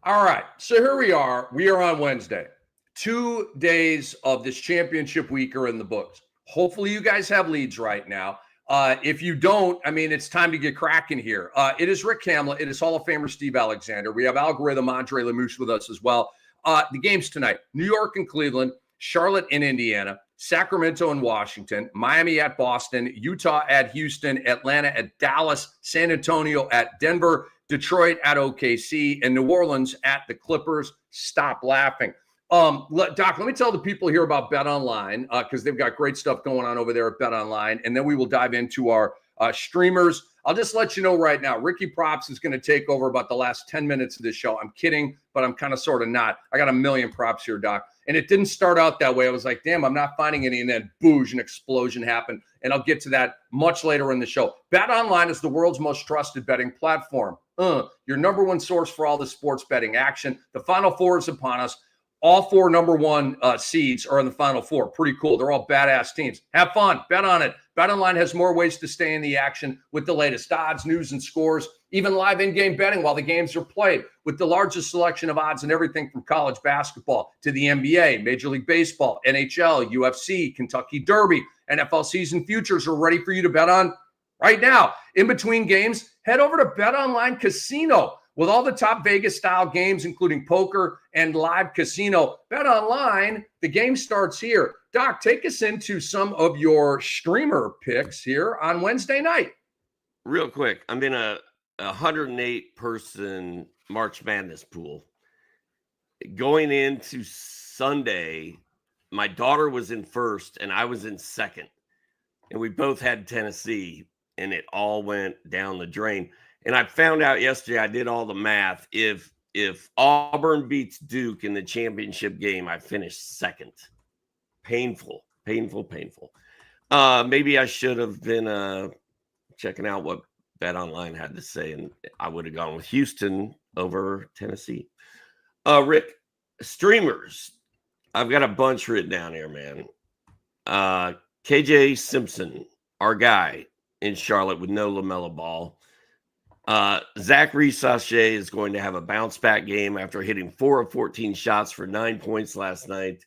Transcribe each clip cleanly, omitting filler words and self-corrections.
All right. So here we are. We are on Wednesday. 2 days of this championship week are in the books. Hopefully you guys have leads right now. If you don't, I mean, it's time to get cracking here. It is Rick Kamla. It is Hall of Famer Steve Alexander. We have Algorithm Andre Lamouche with us as well. The games tonight, New York and Cleveland, Charlotte and Indiana, Sacramento and Washington, Miami at Boston, Utah at Houston, Atlanta at Dallas, San Antonio at Denver, Detroit at OKC, and New Orleans at the Clippers. Stop laughing. Doc, let me tell the people here about Bet Online because they've got great stuff going on over there at Bet Online, and then we will dive into our streamers. I'll just let you know right now, Ricky Props is going to take over about the last 10 minutes of this show. I'm kidding, but I'm kind of sort of not. I got a million props here, Doc. And it didn't start out that way. I was like, damn, I'm not finding any. And then boosh, an explosion happened. And I'll get to that much later in the show. Bet Online is the world's most trusted betting platform. Your number one source for all the sports betting action. The Final Four is upon us. All four number one seeds are in the Final Four. Pretty cool. They're all badass teams. Have fun. Bet on it. BetOnline has more ways to stay in the action with the latest odds, news, and scores, even live in-game betting while the games are played, with the largest selection of odds and everything from college basketball to the NBA, Major League Baseball, NHL, UFC, Kentucky Derby, NFL season futures are ready for you to bet on right now. In between games, head over to BetOnline Casino. With all the top Vegas-style games, including poker and live casino, Bet Online, the game starts here. Doc, take us into some of your streamer picks here on Wednesday night. Real quick, I'm in a 108-person March Madness pool. Going into Sunday, my daughter was in first, and I was in second. And we both had Tennessee, and it all went down the drain. And I found out yesterday, I did all the math. If Auburn beats Duke in the championship game, I finished second. Painful. Maybe I should have been checking out what Bet Online had to say, and I would have gone with Houston over Tennessee. Rick, streamers. I've got a bunch written down here, man. KJ Simpson, our guy in Charlotte with no LaMelo Ball. Zachary Sachet is going to have a bounce back game after hitting 4 of 14 shots for 9 points last night.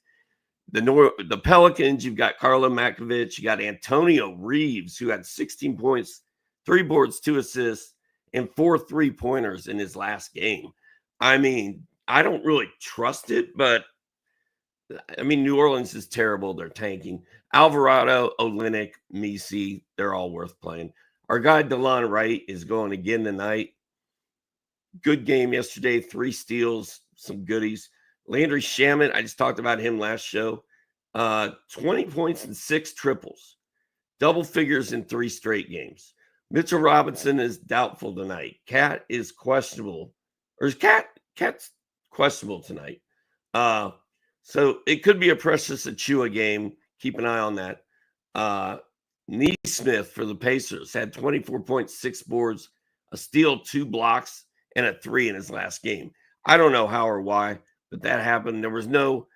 The Pelicans, you've got Carlo Makovic, you got Antonio Reeves, who had 16 points, 3 boards, 2 assists, and 4 3-pointers in his last game. I mean, I don't really trust it, but I mean, New Orleans is terrible. They're tanking. Alvarado, Olynyk, Messi, they're all worth playing. Our guy DeLon Wright is going again tonight. Good game yesterday, 3 steals, some goodies. Landry Shamet, I just talked about him last show. 20 points and 6 triples. Double figures in 3 straight games. Mitchell Robinson is doubtful tonight. Cat is questionable. Or is Cat's questionable tonight. So it could be a Precious Achua game. Keep an eye on that. Neesmith for the Pacers had 24.6 boards, a steal, 2 blocks, and a 3 in his last game. I don't know how or why, but that happened. There was no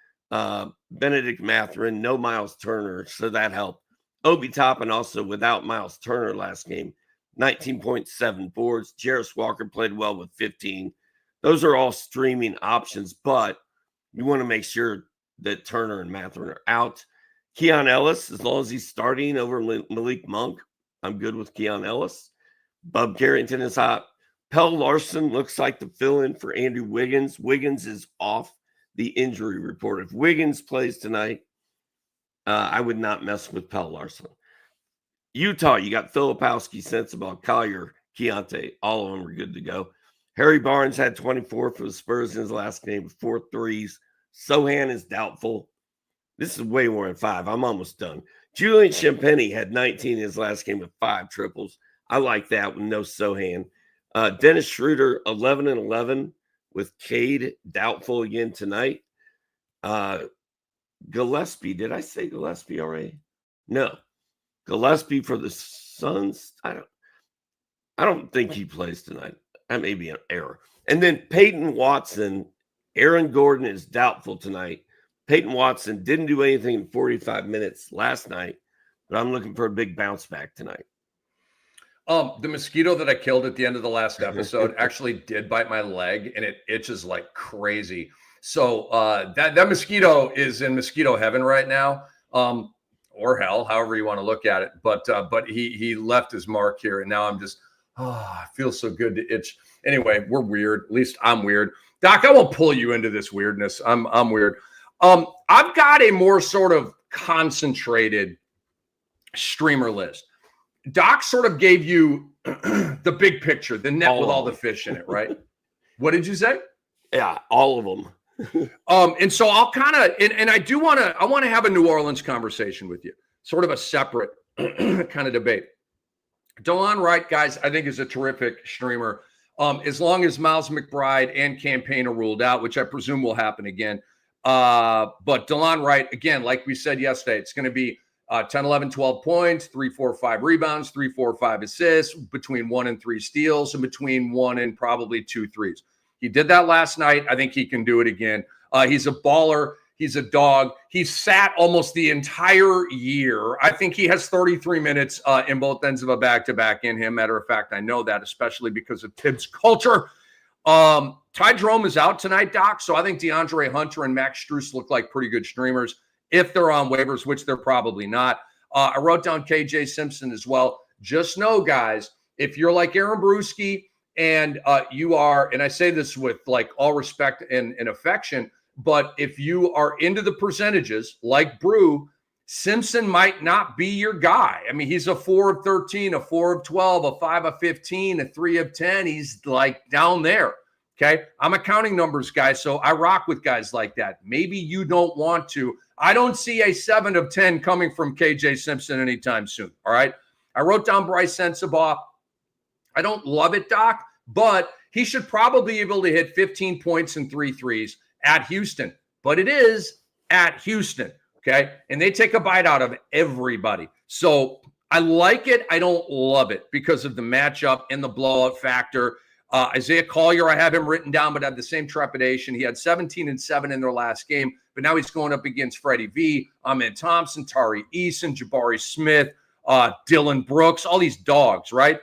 Benedict Mathurin, no Miles Turner, so that helped. Obi Toppin also without Miles Turner last game, 19.7 boards. Jarris Walker played well with 15. Those are all streaming options, but you want to make sure that Turner and Mathurin are out. Keon Ellis, as long as he's starting over Malik Monk, I'm good with Keon Ellis. Bub Carrington is hot. Pell Larson looks like the fill-in for Andrew Wiggins. Wiggins is off the injury report. If Wiggins plays tonight, I would not mess with Pell Larson. Utah, you got Filipowski, Sensabaugh, Collier, Keontae. All of them are good to go. Harry Barnes had 24 for the Spurs in his last game with 4 threes. Sohan is doubtful. This is way more than 5. I'm almost done. Julian Champagny had 19 in his last game with 5 triples. I like that with no Sohan. Dennis Schroeder, 11 and 11 with Cade doubtful again tonight. Gillespie, did I say Gillespie already? No. Gillespie for the Suns. I don't think he plays tonight. That may be an error. And then Peyton Watson, Aaron Gordon is doubtful tonight. Peyton Watson didn't do anything in 45 minutes last night, but I'm looking for a big bounce back tonight. The mosquito that I killed at the end of the last episode actually did bite my leg, and it itches like crazy. So that mosquito is in mosquito heaven right now, or hell, however you want to look at it. But he left his mark here, and now I'm just it feels so good to itch. Anyway, we're weird. At least I'm weird. Doc, I won't pull you into this weirdness. I'm weird. I've got a more sort of concentrated streamer list. Doc sort of gave you the big picture, the net with all the fish in it, right? What did you say? Yeah, all of them. And so I'll kind of, and I want to have a New Orleans conversation with you, sort of a separate kind of debate. DeLon Wright, guys, I think is a terrific streamer. As long as Miles McBride and Campaign are ruled out, which I presume will happen again. But DeLon Wright, again, like we said yesterday, it's going to be 10, 11, 12 points, 3, 4, 5 rebounds, 3, 4, 5 assists, between 1 and 3 steals, and between 1 and probably 2 threes. He did that last night. I think he can do it again. He's a baller. He's a dog. He's sat almost the entire year. I think he has 33 minutes in both ends of a back-to-back in him. Matter of fact, I know that, especially because of Tibbs' culture. Ty Jerome is out tonight, Doc, so I think DeAndre Hunter and Max Strus look like pretty good streamers if they're on waivers, which they're probably not. I wrote down KJ Simpson as well. Just know, guys, if you're like Aaron Brewski and you are, and I say this with like all respect and affection, but if you are into the percentages like Brew, Simpson might not be your guy. I mean, he's a 4 of 13, a 4 of 12, a 5 of 15, a 3 of 10. He's like down there. Okay. I'm a counting numbers guy, so I rock with guys like that. Maybe you don't want to. I don't see a 7 of 10 coming from KJ Simpson anytime soon. All right. I wrote down Bryce Sensabaugh. I don't love it, Doc, but he should probably be able to hit 15 points and 3 threes at Houston. But it is at Houston. Okay. And they take a bite out of everybody. So I like it. I don't love it because of the matchup and the blowout factor. Isaiah Collier, I have him written down, but I have the same trepidation. He had 17 and 7 in their last game, but now he's going up against Freddie V, Ahmed Thompson, Tari Eason, Jabari Smith, Dylan Brooks, all these dogs, right?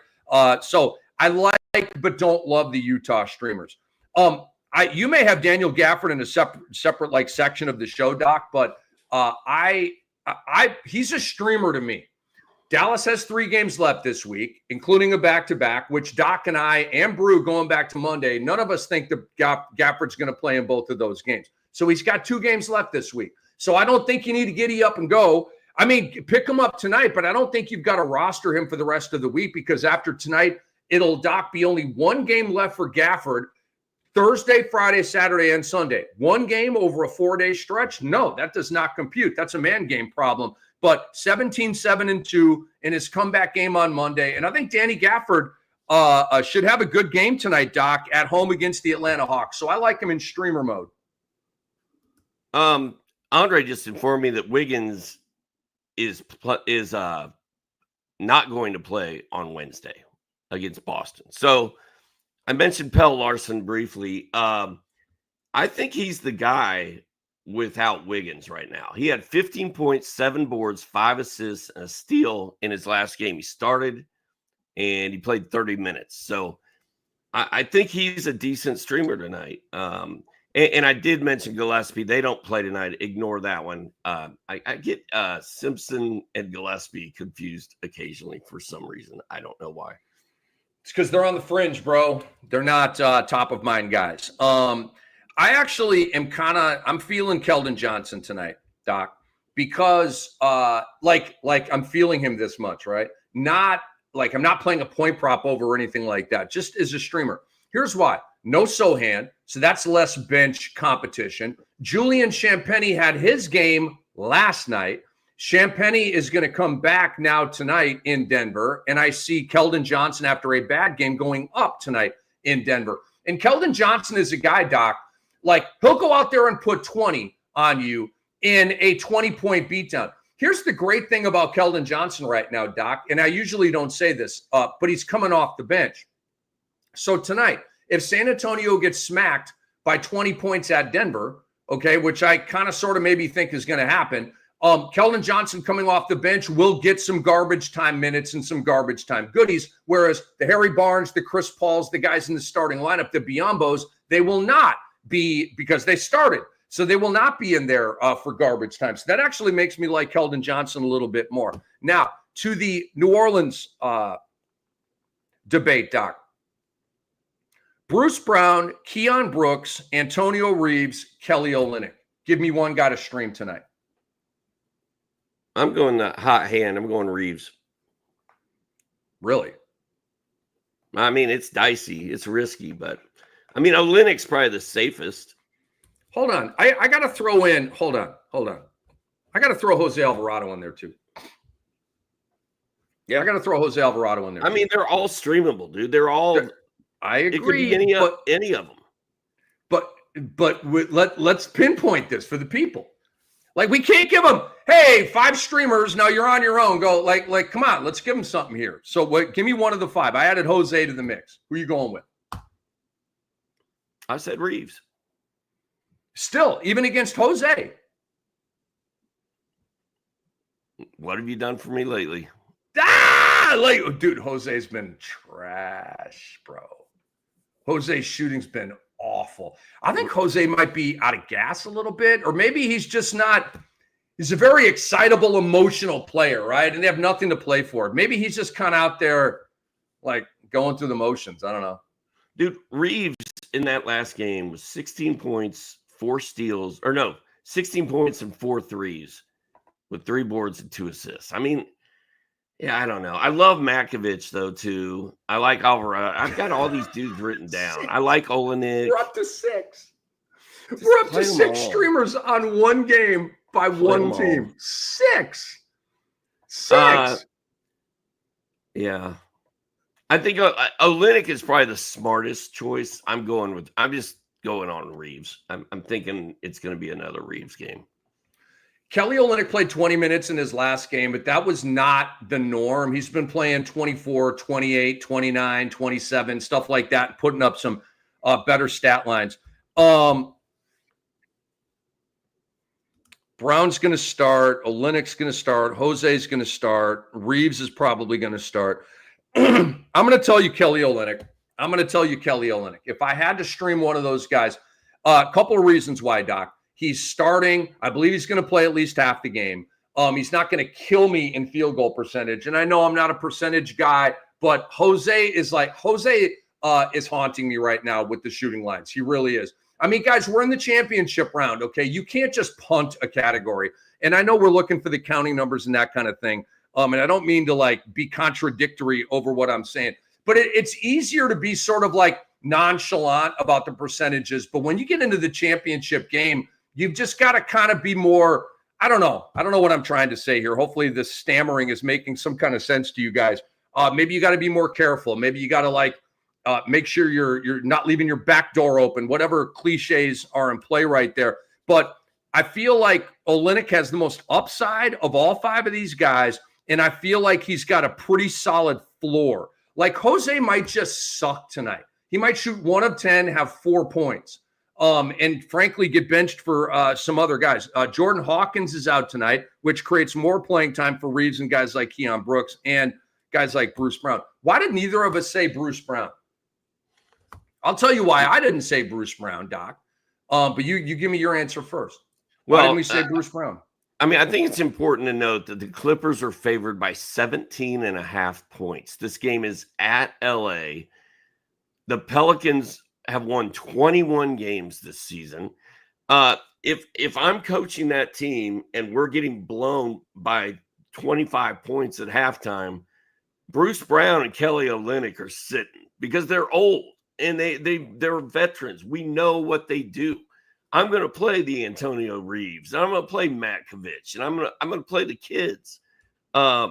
So I like, but don't love the Utah streamers. You may have Daniel Gafford in a separate like section of the show, Doc, but he's a streamer to me. Dallas has 3 games left this week, including a back-to-back, which Doc and I and Brew going back to Monday, none of us think that Gafford's going to play in both of those games. So he's got 2 games left this week. So I don't think you need to giddy up and go. I mean, pick him up tonight, but I don't think you've got to roster him for the rest of the week because after tonight, it'll, Doc, be only 1 game left for Gafford. Thursday, Friday, Saturday, and Sunday. 1 game over a 4-day stretch? No, that does not compute. That's a man game problem. But 17-7-2 in his comeback game on Monday. And I think Danny Gafford should have a good game tonight, Doc, at home against the Atlanta Hawks. So I like him in streamer mode. Andre just informed me that Wiggins is not going to play on Wednesday against Boston. So I mentioned Pelle Larsson briefly. I think he's the guy without Wiggins right now. He had 15 points, 7 boards, 5 assists, and a steal in his last game. He started and he played 30 minutes. So I think he's a decent streamer tonight. And I did mention Gillespie. They don't play tonight. Ignore that one. I get Simpson and Gillespie confused occasionally for some reason. I don't know why. It's because they're on the fringe, bro. They're not top of mind guys. I actually am I'm feeling Keldon Johnson tonight, Doc, because like I'm feeling him this much, right? Not like I'm not playing a point prop over or anything like that, just as a streamer. Here's why. No Sohan, so that's less bench competition. Julian Champagnie had his game last night. Champagnie is going to come back now tonight in Denver, and I see Keldon Johnson after a bad game going up tonight in Denver. And Keldon Johnson is a guy, Doc, like he'll go out there and put 20 on you in a 20-point beatdown. Here's the great thing about Keldon Johnson right now, Doc, and I usually don't say this, but he's coming off the bench. So tonight, if San Antonio gets smacked by 20 points at Denver, okay, which I kind of sort of maybe think is going to happen, Keldon Johnson coming off the bench will get some garbage time minutes and some garbage time goodies, whereas the Harry Barnes, the Chris Pauls, the guys in the starting lineup, the Biombos, they will not be, because they started. So they will not be in there for garbage time. So that actually makes me like Keldon Johnson a little bit more. Now, to the New Orleans debate, Doc. Bruce Brown, Keon Brooks, Antonio Reeves, Kelly Olynyk. Give me one guy to stream tonight. I'm going hot hand. I'm going Reeves. Really? I mean, it's dicey. It's risky, but I mean, Olynyk's probably the safest. Hold on. I got to throw in. Hold on. I got to throw Jose Alvarado in there too. Yeah, I got to throw Jose Alvarado in there. I mean, they're all streamable, dude. They're all. I agree. It could be any of them. But let's pinpoint this for the people. Like, we can't give them, hey, 5 streamers, now you're on your own. Go, like, come on, let's give them something here. So give me one of the 5. I added Jose to the mix. Who are you going with? I said Reeves. Still, even against Jose. What have you done for me lately? Dude, Jose's been trash, bro. Jose's shooting's been awful. I think Jose might be out of gas a little bit, or maybe he's just not. He's a very excitable, emotional player, right? And they have nothing to play for. Maybe he's just kind of out there, like, going through the motions. I don't know. Dude, Reeves in that last game was 16 points, 4 steals, 16 points and 4 threes with 3 boards and 2 assists. I mean, yeah, I don't know. I love Makovich, though, too. I like Alvarado. I've got all these dudes written down. I like Olynyk. We're up to 6. We're up to 6 streamers on one game by one team. 6. Yeah. I think Olynyk is probably the smartest choice. I'm just going on Reeves. I'm thinking it's going to be another Reeves game. Kelly Olynyk played 20 minutes in his last game, but that was not the norm. He's been playing 24, 28, 29, 27, stuff like that, putting up some better stat lines. Brown's going to start. Olynyk's going to start. Jose's going to start. Reeves is probably going to start. I'm going to tell you Kelly Olynyk. If I had to stream one of those guys, a couple of reasons why, Doc. He's starting. I believe he's going to play at least half the game. He's not going to kill me in field goal percentage. And I know I'm not a percentage guy, but Jose is haunting me right now with the shooting lines. He really is. I mean, guys, we're in the championship round, okay? You can't just punt a category. And I know we're looking for the counting numbers and that kind of thing. And I don't mean to be contradictory over what I'm saying, but it's easier to be sort of nonchalant about the percentages. But when you get into the championship game, you've just got to kind of be more, I don't know what I'm trying to say here. Hopefully this stammering is making some kind of sense to you guys. Maybe you got to be more careful. Maybe you got to make sure you're not leaving your back door open, whatever cliches are in play right there. But I feel like Olynyk has the most upside of all 5 of these guys. And I feel like he's got a pretty solid floor. Like Jose might just suck tonight. He might shoot 1 of 10, have 4 points. And frankly, get benched for some other guys. Jordan Hawkins is out tonight, which creates more playing time for Reeves and guys like Keon Brooks and guys like Bruce Brown. Why did neither of us say Bruce Brown? I'll tell you why I didn't say Bruce Brown, Doc. But you give me your answer first. Why didn't we say Bruce Brown? I mean, I think it's important to note that the Clippers are favored by 17.5 points. This game is at LA. The Pelicans have won 21 games this season. If I'm coaching that team and we're getting blown by 25 points at halftime, Bruce Brown and Kelly Olynyk are sitting because they're old and they're veterans. We know what they do. I'm going to play the Antonio Reeves. And I'm going to play Makovich, and I'm going to play the kids. I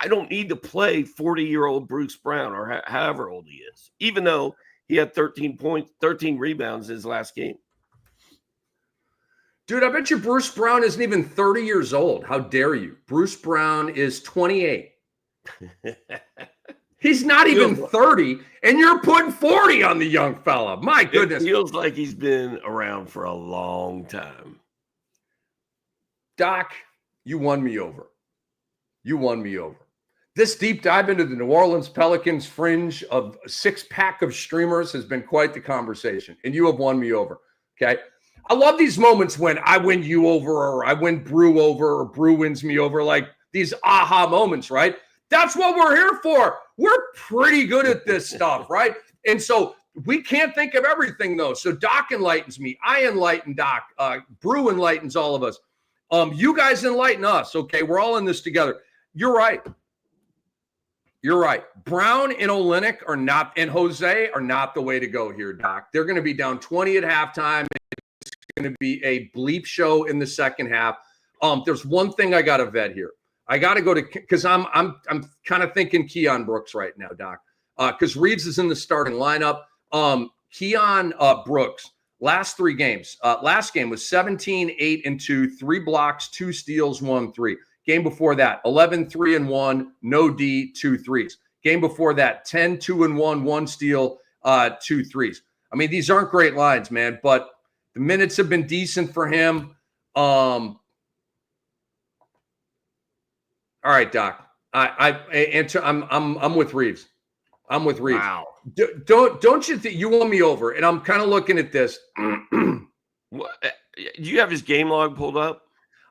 don't need to play 40-year-old Bruce Brown or however old he is, even though he had 13 rebounds in his last game. Dude, I bet you Bruce Brown isn't even 30 years old. How dare you? Bruce Brown is 28. He's not even 30, and you're putting 40 on the young fella. My goodness. It feels like he's been around for a long time. Doc, You won me over. You won me over. This deep dive into the New Orleans Pelicans fringe of a six-pack of streamers has been quite the conversation, and you have won me over, okay? I love these moments when I win you over or I win Brew over or Brew wins me over, like these aha moments, right? That's what we're here for. We're pretty good at this stuff, right? And so we can't think of everything, though. So Doc enlightens me. I enlighten Doc. Brew enlightens all of us. You guys enlighten us, okay? We're all in this together. You're right. You're right. Brown and Olynyk are not, and Jose are not the way to go here, Doc. They're going to be down 20 at halftime. It's going to be a bleep show in the second half. There's one thing I got to vet here. I got to go to, because I'm kind of thinking Keon Brooks right now, Doc, because Reeves is in the starting lineup. Keon Brooks, last three games. Last game was 17, 8, and 2, 3 blocks, 2 steals, 1 3. Game before that, 11, 3, and 1, no D, 2 threes. Game before that, 10, 2, and 1, 1 steal, 2 threes. I mean, these aren't great lines, man, but the minutes have been decent for him. All right, Doc. I'm with Reeves. I'm with Reeves. Wow. Don't you think you won me over? And I'm kind of looking at this. What, do you have his game log pulled up?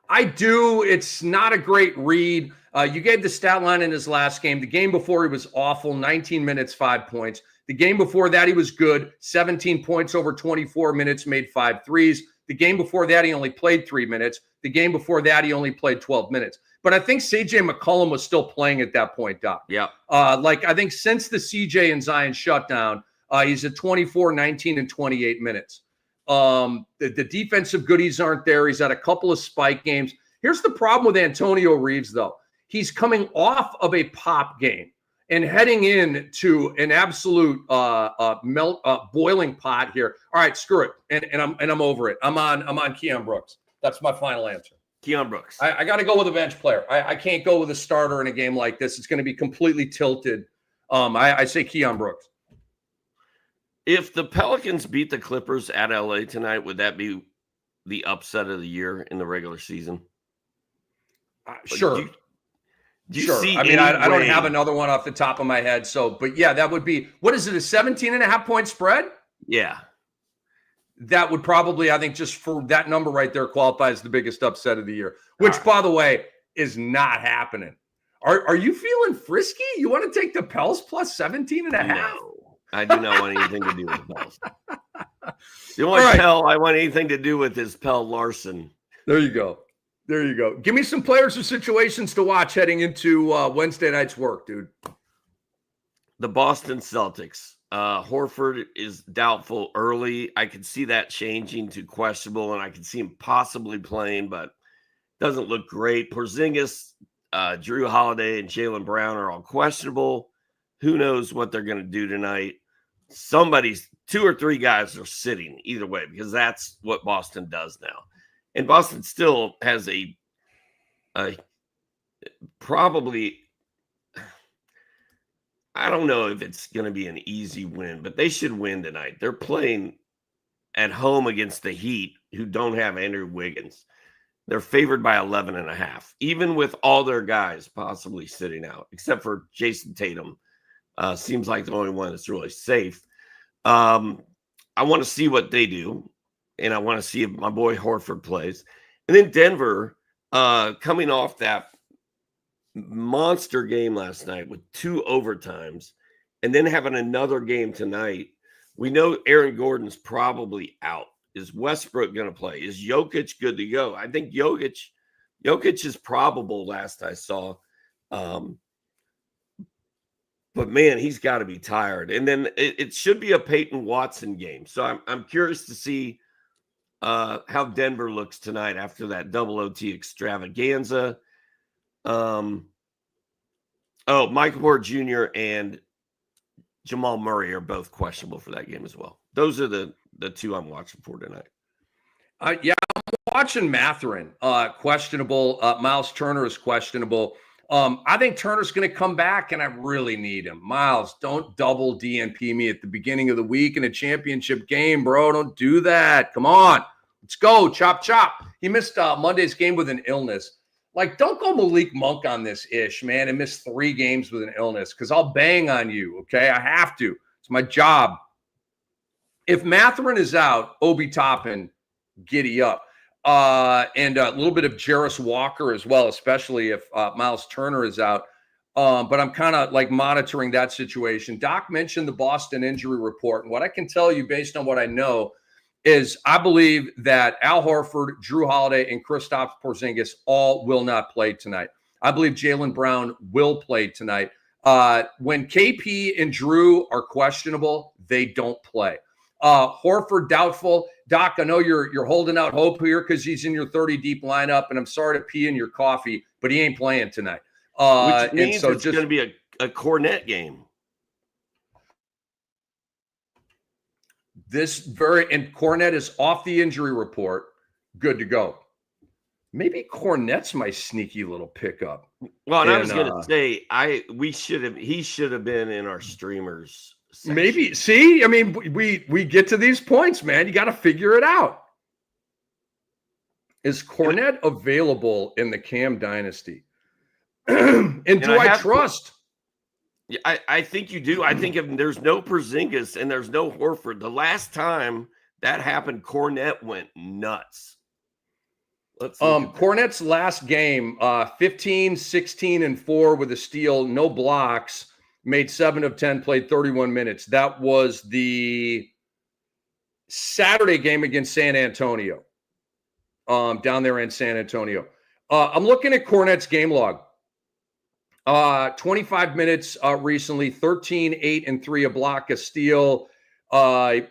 I do. It's not a great read. You gave the stat line in his last game. The game before he was awful, 19 minutes, 5 points. The game before that, he was good, 17 points over 24 minutes, made 5 threes. The game before that, he only played 3 minutes. The game before that, he only played 12 minutes. But I think CJ McCollum was still playing at that point, Doc. Yeah. I think since the CJ and Zion shutdown, he's at 24, 19, and 28 minutes. The defensive goodies aren't there. He's had a couple of spike games. Here's the problem with Antonio Reeves, though. He's coming off of a pop game and heading into an absolute boiling pot here. All right, screw it, and I'm over it. I'm on Keon Brooks. That's my final answer. Keon Brooks. I got to go with a bench player. I can't go with a starter in a game like this. It's going to be completely tilted. I say Keon Brooks. If the Pelicans beat the Clippers at LA tonight, would that be the upset of the year in the regular season? Sure. Do you sure. see I mean, I don't have another one off the top of my head. So, but yeah, that would be, what is it, a 17.5-point spread? Yeah. That would probably, I think, just for that number right there, qualify as the biggest upset of the year, which, by the way, is not happening. Are you feeling frisky? You want to take the Pels plus 17.5? No. I do not want anything to do with Pels. The only Pell I want anything to do with is Pell Larson. There you go. There you go. Give me some players or situations to watch heading into Wednesday night's work, dude. The Boston Celtics. Horford is doubtful early. I could see that changing to questionable, and I could see him possibly playing, but doesn't look great. Porzingis, Drew Holiday, and Jaylen Brown are all questionable. Who knows what they're going to do tonight? Somebody's 2 or 3 guys are sitting either way because that's what Boston does now. And Boston still has a probably, I don't know if it's going to be an easy win, but they should win tonight. They're playing at home against the Heat, who don't have Andrew Wiggins. They're favored by 11.5, even with all their guys possibly sitting out, except for Jason Tatum. Seems like the only one that's really safe. I want to see what they do, and I want to see if my boy Horford plays. And then Denver, coming off that monster game last night with 2 overtimes, and then having another game tonight. We know Aaron Gordon's probably out. Is Westbrook going to play? Is Jokic good to go? I think Jokic is probable last I saw. But man, he's got to be tired. And then it should be a Peyton Watson game. So I'm curious to see how Denver looks tonight after that double OT extravaganza. Michael Porter Jr. and Jamal Murray are both questionable for that game as well. Those are the 2 I'm watching for tonight. Yeah, I'm watching Mathurin. Questionable. Miles Turner is questionable. I think Turner's going to come back, and I really need him. Miles, don't double DNP me at the beginning of the week in a championship game, bro. Don't do that. Come on. Let's go. Chop, chop. He missed Monday's game with an illness. Like, don't go Malik Monk on this ish, man, and miss 3 games with an illness because I'll bang on you, okay? I have to. It's my job. If Matherin is out, Obi Toppin, giddy up. And a little bit of Jarris Walker as well, especially if Miles Turner is out. But I'm kind of like monitoring that situation. Doc mentioned the Boston injury report. And what I can tell you based on what I know is I believe that Al Horford, Drew Holiday, and Kristaps Porzingis all will not play tonight. I believe Jaylen Brown will play tonight. When KP and Drew are questionable, they don't play. Horford doubtful. Doc, I know you're holding out hope here because he's in your 30 deep lineup, and I'm sorry to pee in your coffee, but he ain't playing tonight. Which means it's going to be a Cornet game. And Cornet is off the injury report, good to go. Maybe Cornet's my sneaky little pickup. Well, and I was going to say he should have been in our streamers section. Maybe. See, I mean, we get to these points, man. You got to figure it out. Is Cornet available in the Cam Dynasty? and do I trust? I think you do. I think if there's no Porzingis and there's no Horford, the last time that happened, Cornet went nuts. Cornet's last game, 15, 16, and 4 with a steal, no blocks, made 7 of 10, played 31 minutes. That was the Saturday game against San Antonio, down there in San Antonio. I'm looking at Cornet's game log. 25 minutes recently, 13, 8, and 3, a block, a steal. Played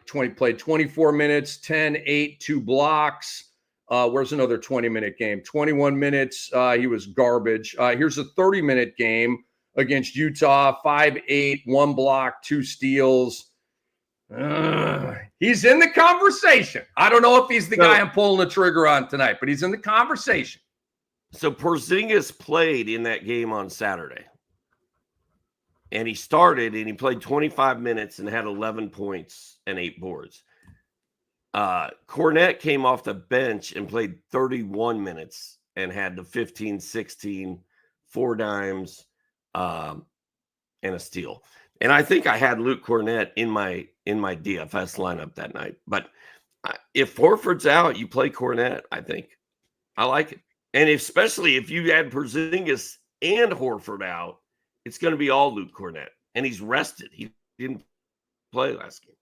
24 minutes, 10, 8, 2 blocks. Where's another 20-minute game? 21 minutes. He was garbage. Here's a 30-minute game against Utah, 5, 8, 1 block, 2 steals. He's in the conversation. I don't know if he's the guy I'm pulling the trigger on tonight, but he's in the conversation. So Porzingis played in that game on Saturday. And he started and he played 25 minutes and had 11 points and 8 boards. Cornet came off the bench and played 31 minutes and had the 15, 16, 4 dimes, and a steal. And I think I had Luke Cornet in my DFS lineup that night. But if Horford's out, you play Cornet, I think. I like it. And especially if you add Porzingis and Horford out, it's going to be all Luke Cornet. And he's rested. He didn't play last game.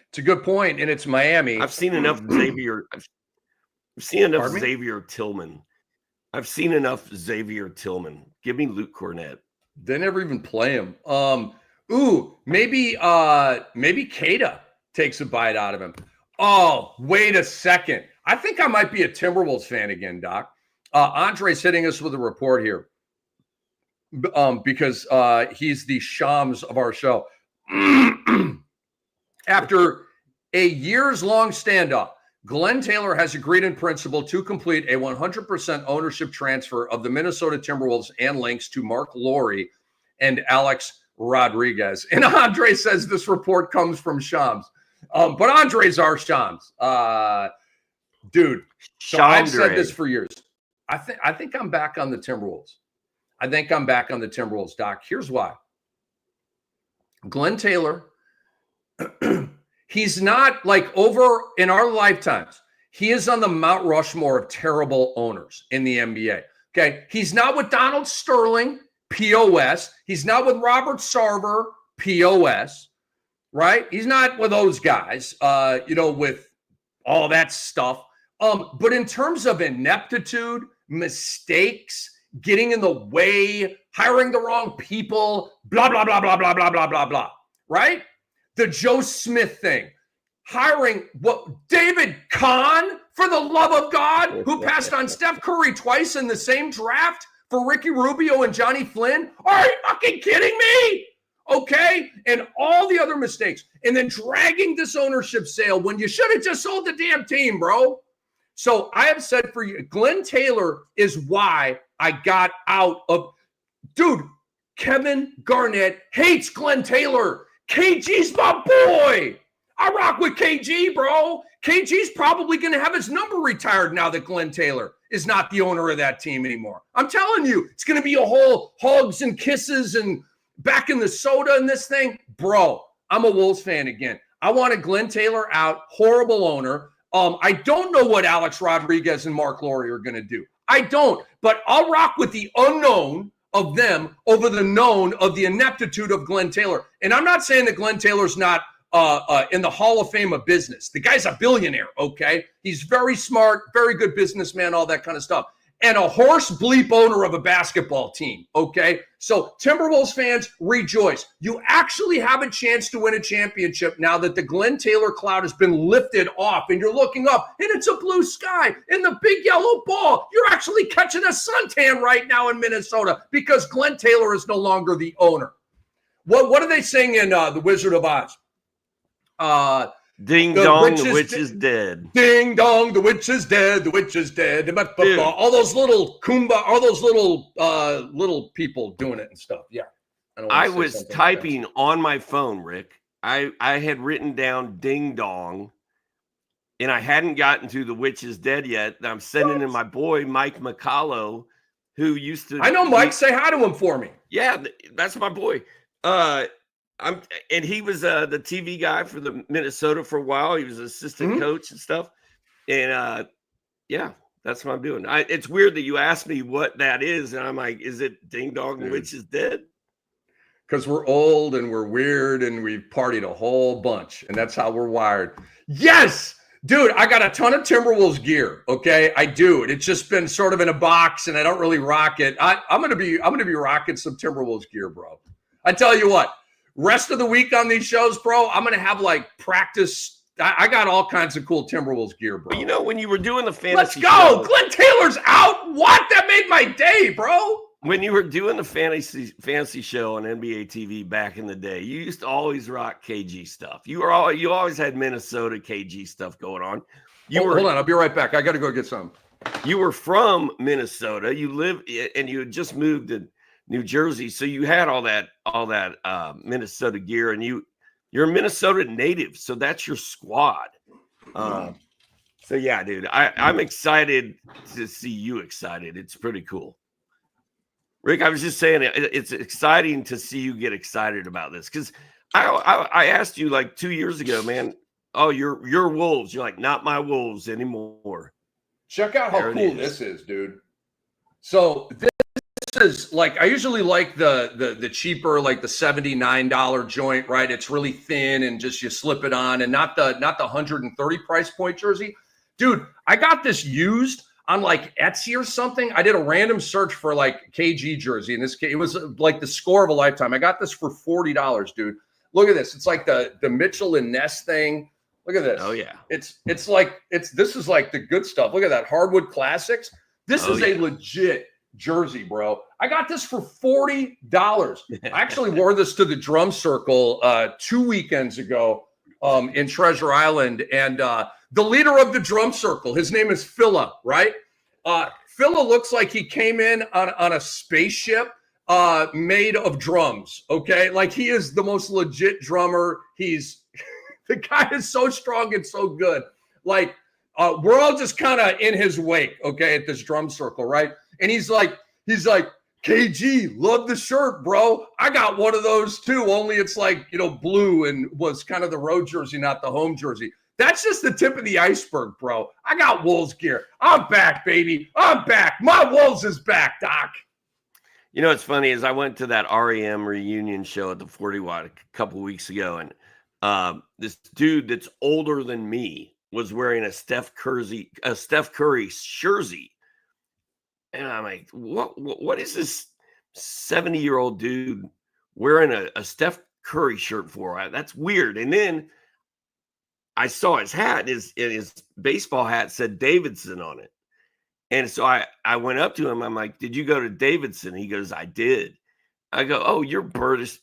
It's a good point, and it's Miami. I've seen enough Xavier. I've seen enough Xavier Tillman. I've seen enough Xavier Tillman. Give me Luke Cornet. They never even play him. Maybe Keita takes a bite out of him. Oh, wait a second. I think I might be a Timberwolves fan again, Doc. Andre's hitting us with a report here because he's the Shams of our show. After a years-long standoff, Glenn Taylor has agreed in principle to complete a 100% ownership transfer of the Minnesota Timberwolves and Lynx to Mark Lowry and Alex Rodriguez. And Andre says this report comes from Shams. But Andre's our Shams. Dude, so I've said this for years. I think I'm back on the Timberwolves. Doc. Here's why. Glenn Taylor, he's not like over in our lifetimes. He is on the Mount Rushmore of terrible owners in the NBA. Okay. He's not with Donald Sterling, POS. He's not with Robert Sarver, POS, right? He's not with those guys, with all that stuff. But in terms of ineptitude, mistakes, getting in the way, hiring the wrong people, blah, blah, blah, blah, blah, blah, blah, blah, blah, right? The Joe Smith thing, hiring David Kahn, for the love of God, who passed on Steph Curry twice in the same draft for Ricky Rubio and Johnny Flynn. Are you fucking kidding me? Okay. And all the other mistakes. And then dragging this ownership sale when you should have just sold the damn team, bro. So I have said for you, Glenn Taylor is why I got out of, dude, Kevin Garnett hates Glenn Taylor. KG's my boy. I rock with KG, bro. KG's probably going to have his number retired now that Glenn Taylor is not the owner of that team anymore. I'm telling you, it's going to be a whole hugs and kisses and back in the soda and this thing. Bro, I'm a Wolves fan again. I wanted Glenn Taylor out, horrible owner. I don't know what Alex Rodriguez and Mark Laurie are going to do. I don't, but I'll rock with the unknown of them over the known of the ineptitude of Glenn Taylor. And I'm not saying that Glenn Taylor's not in the Hall of Fame of business. The guy's a billionaire, okay? He's very smart, very good businessman, all that kind of stuff. And a horse bleep owner of a basketball team, okay? So Timberwolves fans, rejoice. You actually have a chance to win a championship now that the Glenn Taylor cloud has been lifted off and you're looking up and it's a blue sky and the big yellow ball. You're actually catching a suntan right now in Minnesota because Glenn Taylor is no longer the owner. What are they saying in The Wizard of Oz? Ding dong, the witch is dead. Ding dong, the witch is dead. The witch is dead. All those little all those little people doing it and stuff. Yeah. I was typing on my phone, Rick. I had written down ding dong, and I hadn't gotten to the witch is dead yet. I'm sending in my boy Mike McCallow, who used to. I know Mike. Say hi to him for me. Yeah, that's my boy. And he was the TV guy for the Minnesota for a while. He was assistant coach and stuff. And yeah, that's what I'm doing. It's weird that you asked me what that is, and I'm like, is it Ding Dong the Witch is Dead? Because we're old and we're weird and we've partied a whole bunch, and that's how we're wired. Yes, dude, I got a ton of Timberwolves gear. Okay, I do. It's just been sort of in a box, and I don't really rock it. I'm gonna be rocking some Timberwolves gear, bro. I tell you what. Rest of the week on these shows, bro, I'm going to have like practice. I got all kinds of cool Timberwolves gear, bro. But you know, when you were doing the fantasy Let's go. Glenn Taylor's out. What? That made my day, bro. When you were doing the fantasy show on NBA TV back in the day, you used to always rock KG stuff. You always had Minnesota KG stuff going on. Hold on. I'll be right back. I got to go get some. You were from Minnesota. You lived and you had just moved to New Jersey, so you had all that Minnesota gear, and you're a Minnesota native, so that's your squad. So yeah, dude, I'm excited to see you excited. It's pretty cool, Rick. I was just saying it's exciting to see you get excited about this because I asked you like 2 years ago, man. Oh, you're Wolves. You're like, not my Wolves anymore. Check out how cool this is, dude. So this is like, I usually like the cheaper, like the $79 joint, right? It's really thin and just you slip it on, and not the 130 price point jersey. Dude, I got this used on like Etsy or something. I did a random search for like KG jersey. In this case, it was like the score of a lifetime. I got this for $40, dude. Look at this. It's like the Mitchell and Ness thing. Look at this. Oh yeah. This is like the good stuff. Look at that. Hardwood Classics. This is a legit jersey, bro. I got this for $40. I actually wore this to the drum circle 2 weekends ago in Treasure Island. And the leader of the drum circle, his name is Phila, right? Phila looks like he came in on a spaceship made of drums, okay? Like, he is the most legit drummer. The guy is so strong and so good. Like, we're all just kind of in his wake, okay, at this drum circle, right? And he's like, KG, love the shirt, bro. I got one of those too, only it's like, blue and was kind of the road jersey, not the home jersey. That's just the tip of the iceberg, bro. I got Wolves gear. I'm back, baby. I'm back. My Wolves is back, Doc. You know what's funny is I went to that REM reunion show at the 40 Watt a couple weeks ago, and this dude that's older than me was wearing a Steph Curry jersey. And I'm like, what is this 70-year-old dude wearing a Steph Curry shirt for? That's weird. And then I saw his hat, and his baseball hat said Davidson on it. And so I went up to him. I'm like, did you go to Davidson? He goes, I did. I go, oh, you're Burtis,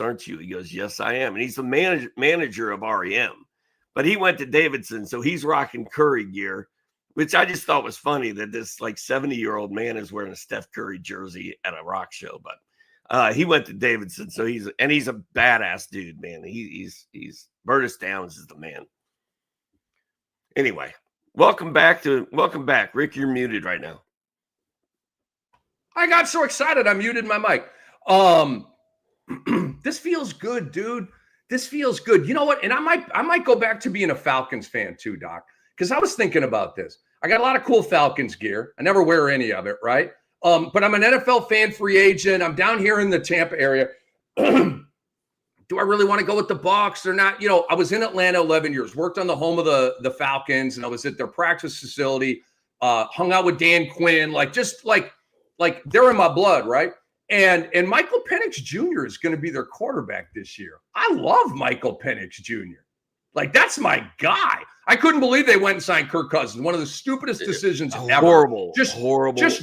aren't you? He goes, yes, I am. And he's the manager of REM. But he went to Davidson, so he's rocking Curry gear, which I just thought was funny that this like 70-year-old man is wearing a Steph Curry jersey at a rock show. But He went to Davidson, so he's a badass dude, man. He's Burtis Downs is the man. Anyway, welcome back, Rick. You're muted right now. I got so excited I muted my mic. This feels good, dude. This feels good. You know what? And I might go back to being a Falcons fan too, Doc, because I was thinking about this. I got a lot of cool Falcons gear. I never wear any of it, right? But I'm an NFL fan, free agent. I'm down here in the Tampa area. Do I really want to go with the Bucs or not? You know, I was in Atlanta 11 years, worked on the home of the Falcons, and I was at their practice facility, hung out with Dan Quinn, like they're in my blood, right? And Michael Penix Jr. is going to be their quarterback this year. I love Michael Penix Jr. Like, that's my guy. I couldn't believe they went and signed Kirk Cousins. One of the stupidest decisions ever. Horrible. Just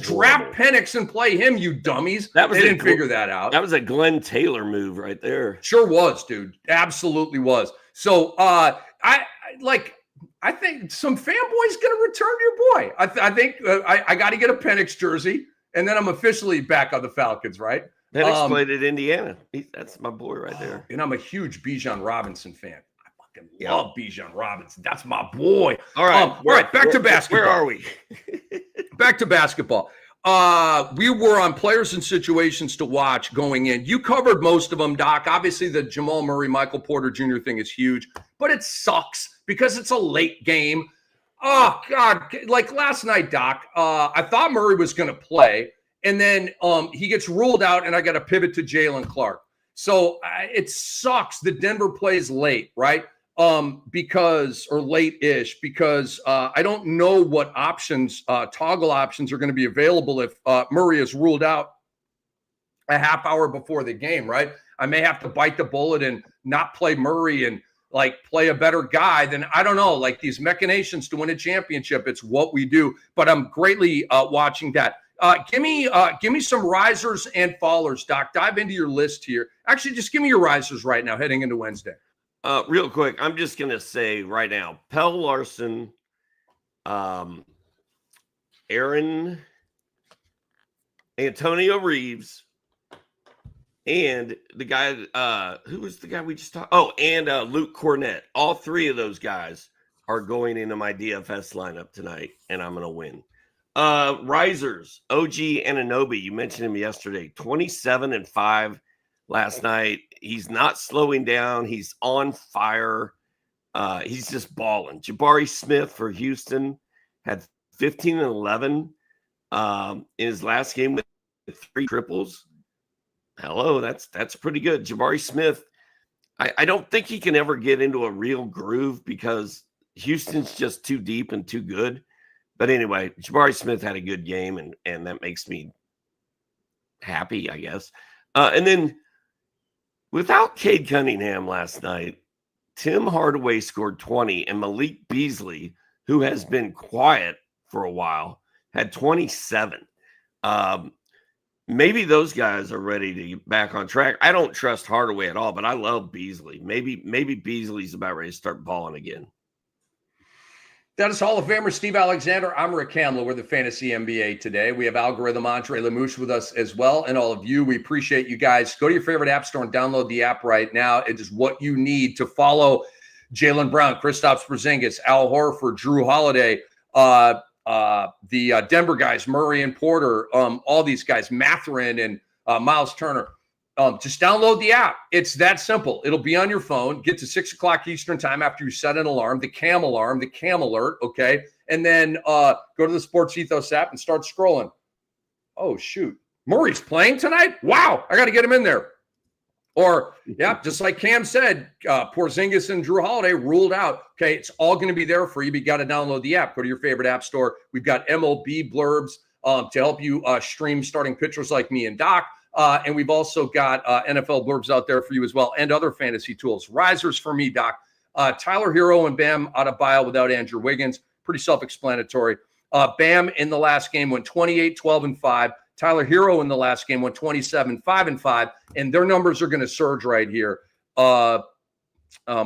draft Penix and play him, you dummies. They didn't figure that out. That was a Glenn Taylor move right there. Sure was, dude. Absolutely was. So I think some fanboy's going to return your boy. I think I got to get a Penix jersey, and then I'm officially back on the Falcons, right? Penix played at Indiana. That's my boy right there. And I'm a huge Bijan Robinson fan. Love Bijan Robinson. That's my boy. All right. All right. Back to basketball. Where are we? Back to basketball. We were on players and situations to watch going in. You covered most of them, Doc. Obviously, the Jamal Murray, Michael Porter Jr. thing is huge, but it sucks because it's a late game. Oh, God. Like last night, Doc, I thought Murray was going to play, and then he gets ruled out, and I got to pivot to Jalen Clark. So it sucks that Denver plays late, right? Because late-ish, because I don't know what options, toggle options are going to be available if Murray is ruled out a half hour before the game, right? I may have to bite the bullet and not play Murray and play a better guy. Then I don't know, these machinations to win a championship. It's what we do, but I'm greatly watching that. Give me some risers and fallers, Doc. Dive into your list here. Actually, just give me your risers right now heading into Wednesday. Real quick, I'm just going to say right now, Pell Larson, Antonio Reeves, and the guy, who was the guy we just talked? Oh, and Luke Cornett. All three of those guys are going into my DFS lineup tonight, and I'm going to win. Risers, OG Anunoby, you mentioned him yesterday, 27-5 last night. He's not slowing down. He's on fire. He's just balling. Jabari Smith for Houston had 15-11 in his last game with 3 triples. Hello, that's pretty good. Jabari Smith, I don't think he can ever get into a real groove because Houston's just too deep and too good. But anyway, Jabari Smith had a good game, and that makes me happy, I guess. And then without Cade Cunningham last night, Tim Hardaway scored 20, and Malik Beasley, who has been quiet for a while, had 27. Maybe those guys are ready to get back on track. I don't trust Hardaway at all, but I love Beasley. Maybe Beasley's about ready to start balling again. That is Hall of Famer Steve Alexander. I'm Rick Kamla. We're the Fantasy NBA today. We have Algorithm Andre Lamouche with us as well, and all of you. We appreciate you guys. Go to your favorite app store and download the app right now. It is what you need to follow Jaylen Brown, Kristaps Porzingis, Al Horford, Drew Holiday, the Denver guys, Murray and Porter, all these guys, Mathurin and Miles Turner. Just download the app. It's that simple. It'll be on your phone. Get to 6 o'clock Eastern time after you set an alarm, the Cam alarm, the Cam alert, okay? And then go to the Sports Ethos app and start scrolling. Oh, shoot. Murray's playing tonight? Wow, I got to get him in there. Or, yeah, just like Cam said, Porzingis and Drew Holiday ruled out. Okay, it's all going to be there for you, but you got to download the app. Go to your favorite app store. We've got MLB blurbs to help you stream starting pitchers like me and Doc. And we've also got NFL blurbs out there for you as well, and other fantasy tools. Risers for me, Doc. Tyler Hero and Bam Adebayo without Andrew Wiggins. Pretty self-explanatory. Bam in the last game went 28, 12, and 5. Tyler Hero in the last game went 27, 5, and 5. And their numbers are going to surge right here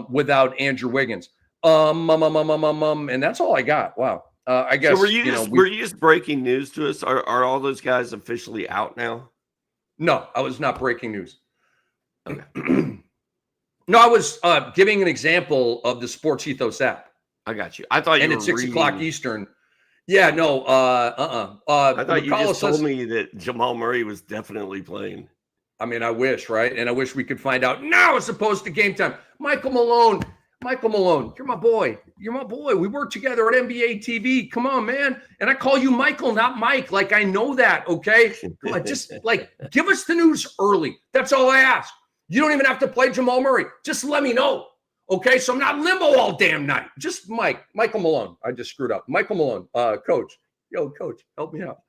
without Andrew Wiggins. And that's all I got. Wow. I guess. So were you just breaking news to us? Are all those guys officially out now? No, I was not breaking news. Okay. No, I was giving an example of the Sports Ethos app. I got you. I thought you And were it's 6 reading. o'clock Eastern. Yeah, no, I thought you McCullough just told says, me that Jamal Murray was definitely playing. I mean, I wish, right? And I wish we could find out now as opposed to game time. Michael Malone, you're my boy. You're my boy. We work together at NBA TV. Come on, man. And I call you Michael, not Mike. Like, I know that, okay? Come on, just like give us the news early. That's all I ask. You don't even have to play Jamal Murray. Just let me know. Okay, so I'm not limbo all damn night. Just Michael Malone. I just screwed up. Michael Malone, coach. Yo, coach, help me out.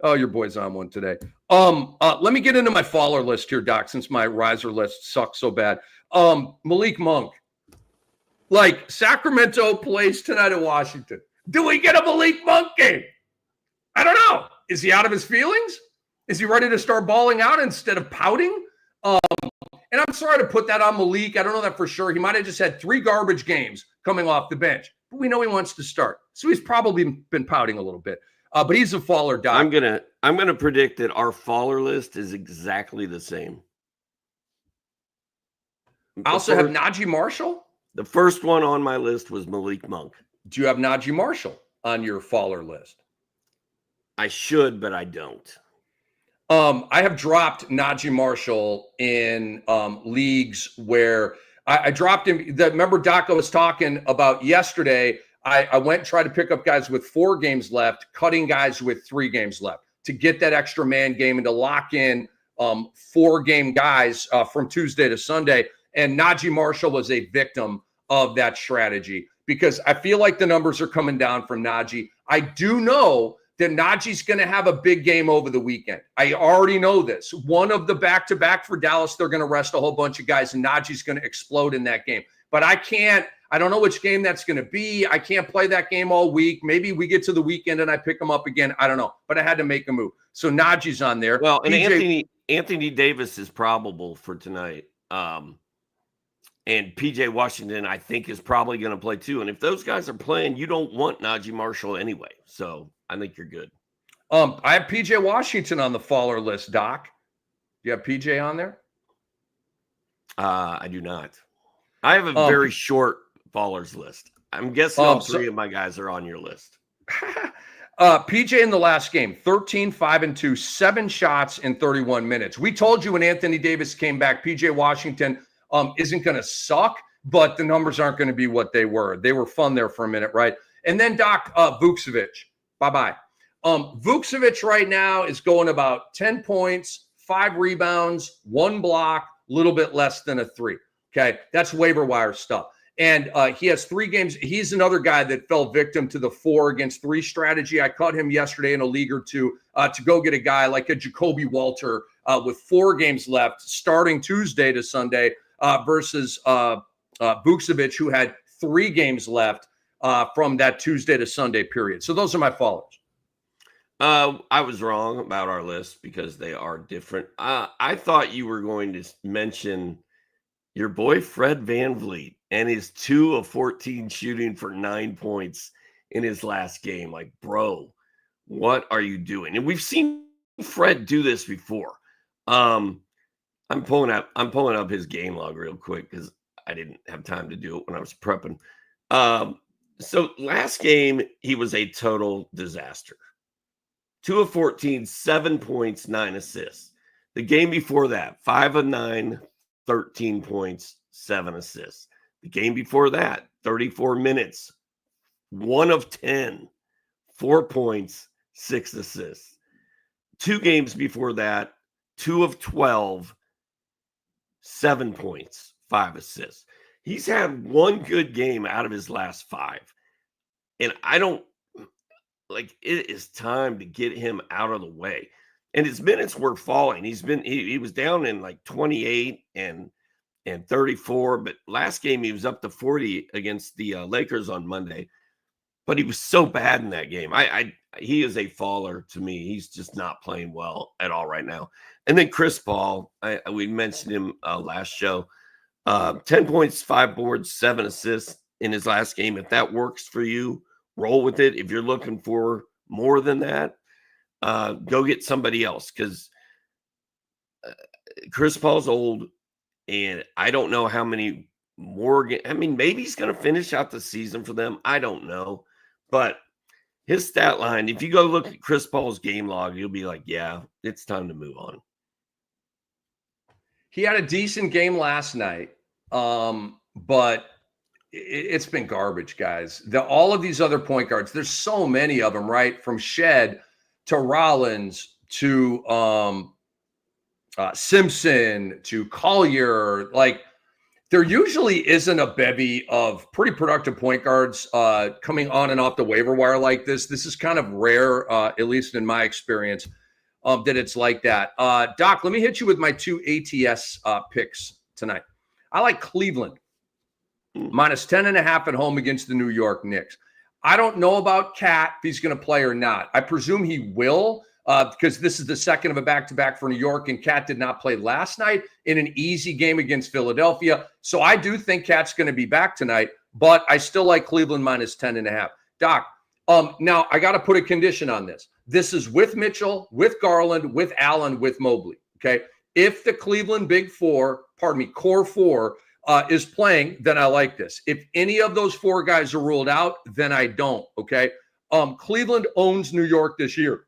Oh, your boy's on one today. Let me get into my follower list here, Doc, since my riser list sucks so bad. Malik Monk. Like, Sacramento plays tonight at Washington. Do we get a Malik Monk game? I don't know. Is he out of his feelings? Is he ready to start balling out instead of pouting? And I'm sorry to put that on Malik. I don't know that for sure. He might have just had 3 garbage games coming off the bench, but we know he wants to start. So he's probably been pouting a little bit. But he's a faller, Doc. I'm gonna predict that our faller list is exactly the same. I also have Najee Marshall. The first one on my list was Malik Monk. Do you have Najee Marshall on your faller list? I should, but I don't. I have dropped Najee Marshall in leagues where I dropped him. Remember, Doc, I was talking about yesterday. I went and tried to pick up guys with 4 games left, cutting guys with 3 games left to get that extra man game and to lock in 4-game guys from Tuesday to Sunday. And Najee Marshall was a victim of that strategy because I feel like the numbers are coming down from Najee. I do know that Najee's going to have a big game over the weekend. I already know this. One of the back-to-back for Dallas, they're going to rest a whole bunch of guys, and Najee's going to explode in that game. But I don't know which game that's going to be. I can't play that game all week. Maybe we get to the weekend and I pick him up again. I don't know. But I had to make a move. So Najee's on there. Well, and Anthony Davis is probable for tonight. And PJ Washington, I think, is probably going to play too. And if those guys are playing, you don't want Najee Marshall anyway. So I think you're good. I have PJ Washington on the faller list, Doc. Do you have PJ on there? I do not. I have a very short fallers list. I'm guessing all 3 of my guys are on your list. PJ in the last game, 13, 5, and 2, 7 shots in 31 minutes. We told you when Anthony Davis came back, PJ Washington isn't going to suck, but the numbers aren't going to be what they were. They were fun there for a minute, right? And then Doc Vucevic, bye-bye. Vucevic right now is going about 10 points, 5 rebounds, 1 block, a little bit less than a 3. Okay, that's waiver wire stuff. And he has 3 games. He's another guy that fell victim to the 4 against 3 strategy. I caught him yesterday in a league or two to go get a guy like a Jacoby Walter with 4 games left starting Tuesday to Sunday versus Vucevic, who had 3 games left from that Tuesday to Sunday period. So those are my followers. I was wrong about our list because they are different. I thought you were going to mention your boy Fred VanVleet and his 2 of 14 shooting for 9 points in his last game. Like, bro, what are you doing? And we've seen Fred do this before. I'm pulling up his game log real quick because I didn't have time to do it when I was prepping. So last game, he was a total disaster. 2 of 14, 7 points, 9 assists. The game before that, 5 of 9, 13 points, 7 assists. The game before that, 34 minutes, 1 of 10, 4 points, 6 assists. 2 games before that, 2 of 12, 7 points, 5 assists. He's had 1 good game out of his last 5. And I don't like it is time to get him out of the way. And his minutes were falling. He was down in like 28 and 34, but last game he was up to 40 against the Lakers on Monday. But he was so bad in that game. He is a faller to me. He's just not playing well at all right now. And then Chris Paul, we mentioned him last show. 10 points, 5 boards, 7 assists in his last game. If that works for you, roll with it. If you're looking for more than that, go get somebody else because Chris Paul's old, and I don't know how many more. I mean, maybe he's going to finish out the season for them. I don't know. But his stat line, if you go look at Chris Paul's game log, you'll be like, yeah, it's time to move on. He had a decent game last night, but it's been garbage, guys. All of these other point guards, there's so many of them, right? From Shed to Rollins to Simpson to Collier. Like, there usually isn't a bevy of pretty productive point guards coming on and off the waiver wire like this. This is kind of rare, at least in my experience, that it's like that. Doc, let me hit you with my two ATS picks tonight. I like Cleveland, minus 10.5 at home against the New York Knicks. I don't know about Cat, if he's going to play or not. I presume he will, because this is the second of a back-to-back for New York, and Cat did not play last night in an easy game against Philadelphia. So I do think Cat's going to be back tonight, but I still like Cleveland minus 10.5. Doc, now I got to put a condition on this. This is with Mitchell, with Garland, with Allen, with Mobley, okay? If the Cleveland core four is playing, then I like this. If any of those four guys are ruled out, then I don't, okay? Cleveland owns New York this year.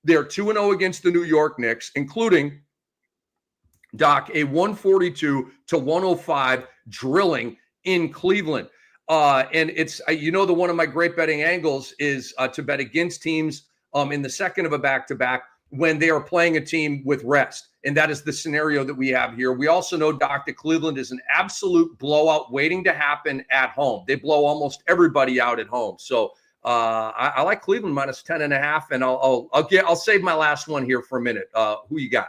They're 2-0 against the New York Knicks, including, Doc, a 142-105 drilling in Cleveland. And it's, one of my great betting angles is to bet against teams in the second of a back-to-back when they are playing a team with rest. And that is the scenario that we have here. We also know, Doc, that Cleveland is an absolute blowout waiting to happen at home. They blow almost everybody out at home. So I like Cleveland minus 10.5, and I'll save my last one here for a minute. Who you got?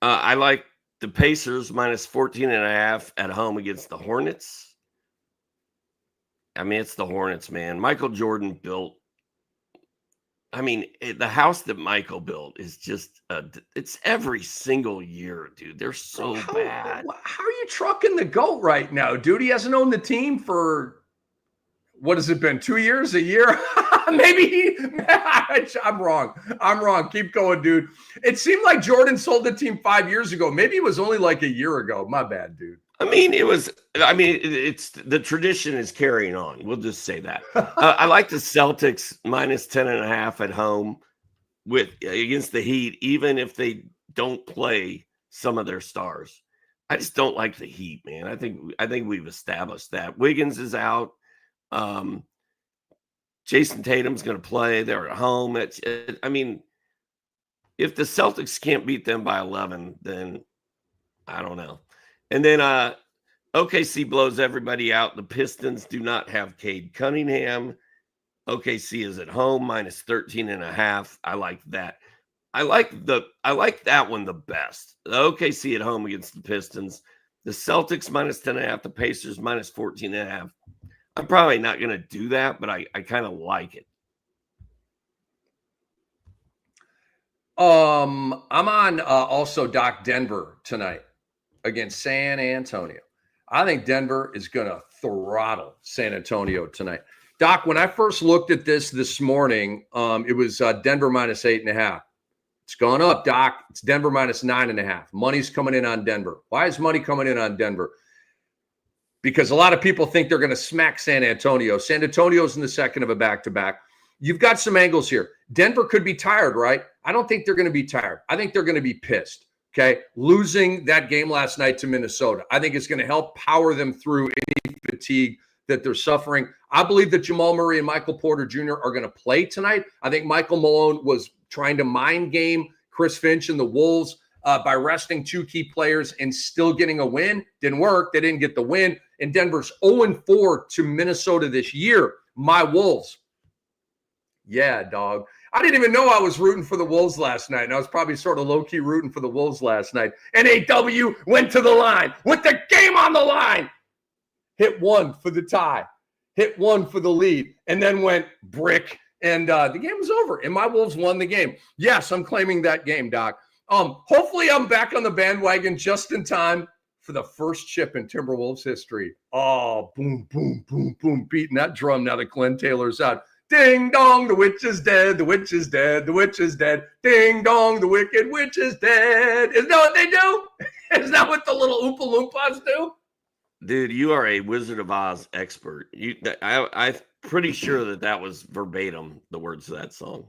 I like the Pacers minus 14.5 at home against the Hornets. I mean, it's the Hornets, man. Michael Jordan built. I mean, the house that Michael built is just, it's every single year, dude. They're so bad. How are you trucking the GOAT right now, dude? He hasn't owned the team for, what has it been, 2 years, a year? Maybe I'm wrong. Keep going, dude. It seemed like Jordan sold the team 5 years ago. Maybe it was only like a year ago. My bad, dude. It's the tradition is carrying on. We'll just say that. I like the Celtics minus 10.5 at home against the Heat, even if they don't play some of their stars. I just don't like the Heat, man. I think we've established that. Wiggins is out. Jason Tatum's going to play. They're at home. If the Celtics can't beat them by 11, then I don't know. And then OKC blows everybody out. The Pistons do not have Cade Cunningham. OKC is at home minus 13.5. I like that. I like that one the best. The OKC at home against the Pistons. The Celtics minus 10.5. The Pacers minus 14.5. I'm probably not going to do that, but I kind of like it. I'm on also, Doc, Denver tonight against San Antonio. I think Denver is going to throttle San Antonio tonight. Doc, when I first looked at this morning, it was Denver minus 8.5. It's gone up, Doc. It's Denver minus 9.5. Money's coming in on Denver. Why is money coming in on Denver? Because a lot of people think they're going to smack San Antonio. San Antonio's in the second of a back-to-back. You've got some angles here. Denver could be tired, right? I don't think they're going to be tired. I think they're going to be pissed. Okay, losing that game last night to Minnesota, I think it's going to help power them through any fatigue that they're suffering. I believe that Jamal Murray and Michael Porter Jr. are going to play tonight. I think Michael Malone was trying to mind game Chris Finch and the Wolves by resting two key players and still getting a win. Didn't work. They didn't get the win. And Denver's 0-4 to Minnesota this year. My Wolves. Yeah, dog. I didn't even know I was rooting for the Wolves last night. And I was probably sort of low-key rooting for the Wolves last night. NAW went to the line with the game on the line. Hit one for the tie. Hit one for the lead. And then went brick. And the game was over. And my Wolves won the game. Yes, I'm claiming that game, Doc. Hopefully I'm back on the bandwagon just in time for the first chip in Timberwolves history. Oh, boom, boom, boom, boom. Beating that drum now that Glenn Taylor's out. Ding dong, the witch is dead. The witch is dead. The witch is dead. Ding dong, the wicked witch is dead. Isn't that what they do? Is that what the little Oompa Loompas do? Dude, you are a Wizard of Oz expert. I'm pretty sure that was verbatim the words of that song.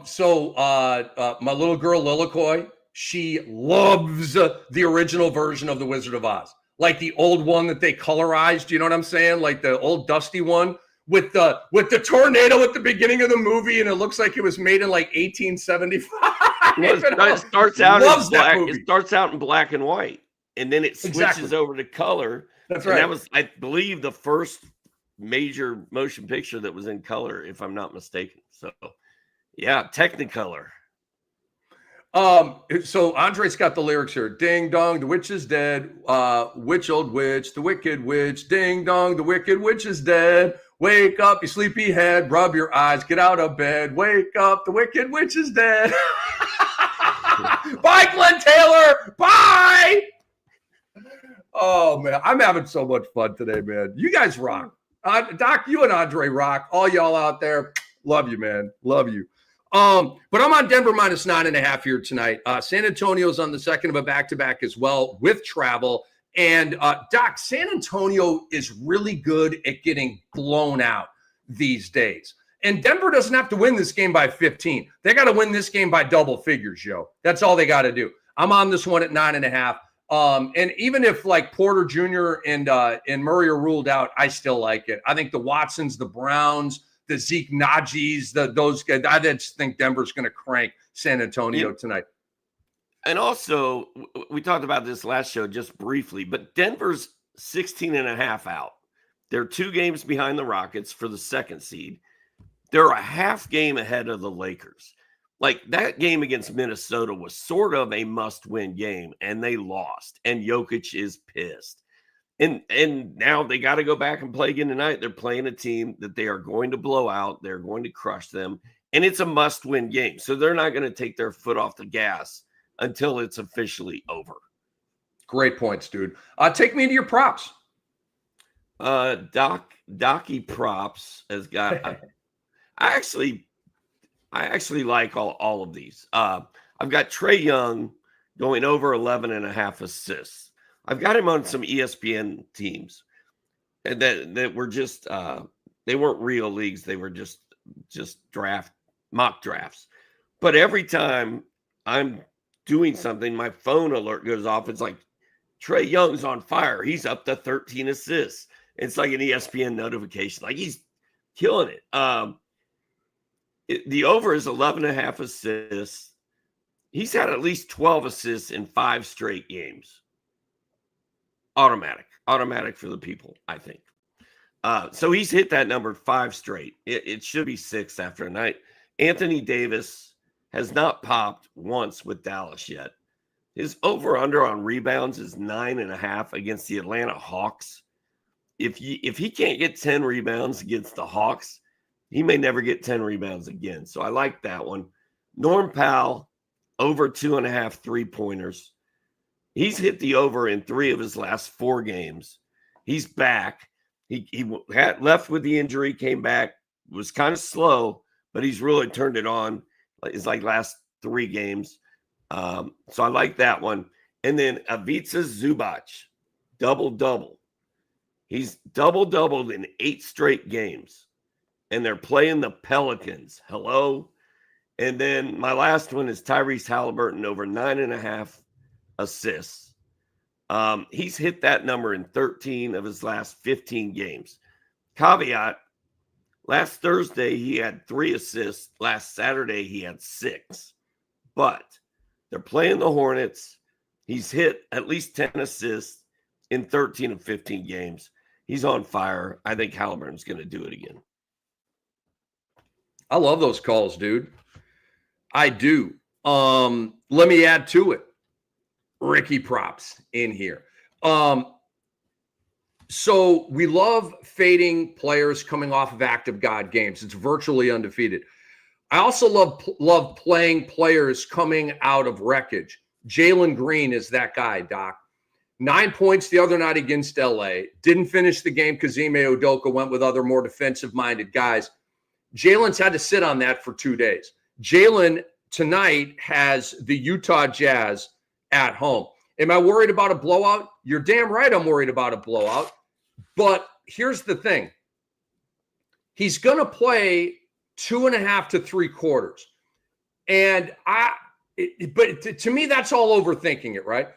So my little girl Lilicoy, she loves the original version of the Wizard of Oz, like the old one that they colorized. You know what I'm saying? Like the old dusty one with the tornado at the beginning of the movie, and it looks like it was made in like 1875. It starts out in black. It starts out in black and white, and then it switches over to color. That's right. That was, I believe, the first major motion picture that was in color, if I'm not mistaken. So, yeah, Technicolor. So Andre's got the lyrics here. Ding dong, the witch is dead. Witch, old witch, the wicked witch. Ding dong, the wicked witch is dead. Wake up, you sleepy head. Rub your eyes, get out of bed. Wake up, the wicked witch is dead. Bye, Glenn Taylor. Bye. Oh, man, I'm having so much fun today, man. You guys rock. Doc, you and Andre rock. All y'all out there, love you, man. Love you. But I'm on Denver minus 9.5 here tonight. San Antonio's on the second of a back-to-back as well with travel. And Doc, San Antonio is really good at getting blown out these days. And Denver doesn't have to win this game by 15. They got to win this game by double figures, Joe. That's all they got to do. I'm on this one at 9.5. And even if like Porter Jr. and Murray are ruled out, I still like it. I think the Watsons, the Browns, the Zeke Najis, those guys, I just think Denver's going to crank San Antonio tonight. And also, we talked about this last show just briefly, but Denver's 16.5 out. They're 2 games behind the Rockets for the 2nd seed. They're a half game ahead of the Lakers. Like, that game against Minnesota was sort of a must-win game, and they lost. And Jokic is pissed. And now they got to go back and play again tonight. They're playing a team that they are going to blow out. They're going to crush them. And it's a must-win game. So they're not going to take their foot off the gas until it's officially over. Great points, dude. Take me to your props. Docky Props has got I actually like all of these. I've got Trae Young going over 11.5 assists. I've got him on some ESPN teams and that were just they weren't real leagues. They were just mock drafts. But every time I'm doing something, my phone alert goes off. It's like Trae Young's on fire. He's up to 13 assists. It's like an ESPN notification. Like, he's killing it. The over is 11.5 assists. He's had at least 12 assists in 5 straight games. Automatic for the people, I think. So he's hit that number 5 straight. It should be 6 after a night. Anthony Davis has not popped once with Dallas yet. His over-under on rebounds is 9.5 against the Atlanta Hawks. If he can't get 10 rebounds against the Hawks, he may never get 10 rebounds again. So I like that one. Norm Powell, over 2.5 3-pointers. He's hit the over in 3 of his last 4 games. He's back. He had left with the injury, came back, was kind of slow, but he's really turned it on. It's like last 3 games. So I like that one. And then Ivica Zubac, double-double. He's double-doubled in 8 straight games. And they're playing the Pelicans. Hello? And then my last one is Tyrese Halliburton, over 9.5 assists. He's hit that number in 13 of his last 15 games. Caveat, last Thursday he had 3 assists. Last Saturday he had 6. But they're playing the Hornets. He's hit at least 10 assists in 13 of 15 games. He's on fire. I think Halliburton's going to do it again. I love those calls, dude. I do. Let me add to it. Ricky props in here. So we love fading players coming off of active God games. It's virtually undefeated. I also love playing players coming out of wreckage. Jalen Green is that guy, Doc. 9 points the other night against LA. Didn't finish the game because Ime Udoka went with other more defensive-minded guys. Jalen's had to sit on that for 2 days. Jalen tonight has the Utah Jazz at home. Am I worried about a blowout? You're damn right I'm worried about a blowout. But here's the thing. He's going to play 2.5 to 3 quarters. And to me, that's all overthinking it, right?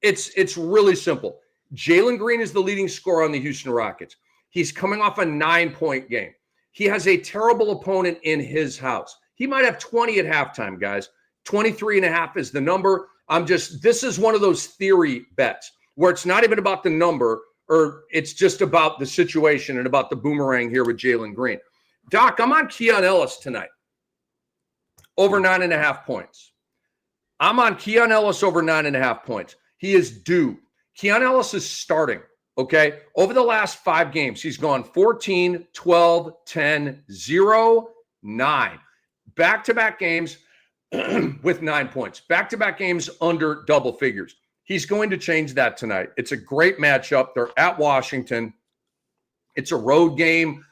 It's really simple. Jalen Green is the leading scorer on the Houston Rockets. He's coming off a 9-point game. He has a terrible opponent in his house. He might have 20 at halftime, guys. 23.5 is the number. This is one of those theory bets where it's not even about the number, or it's just about the situation and about the boomerang here with Jalen Green. Doc, I'm on Keon Ellis tonight. Over 9.5 points. I'm on Keon Ellis over 9.5 points. He is due. Keon Ellis is starting, okay? Over the last 5 games, he's gone 14, 12, 10, 0, 9. Back-to-back games with 9 points. Back-to-back games under double figures. He's going to change that tonight. It's a great matchup. They're at Washington. It's a road game.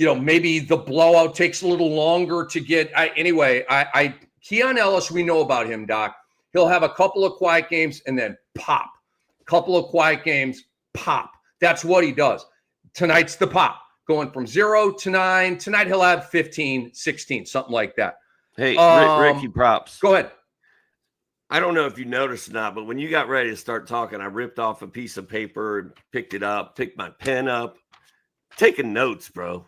Maybe the blowout takes a little longer to get. Keon Ellis, we know about him, Doc. He'll have a couple of quiet games and then pop. Couple of quiet games, pop. That's what he does. Tonight's the pop. Going from 0 to 9. Tonight he'll have 15, 16, something like that. Hey, Ricky Props. Go ahead. I don't know if you noticed or not, but when you got ready to start talking, I ripped off a piece of paper and picked it up, picked my pen up. Taking notes, bro.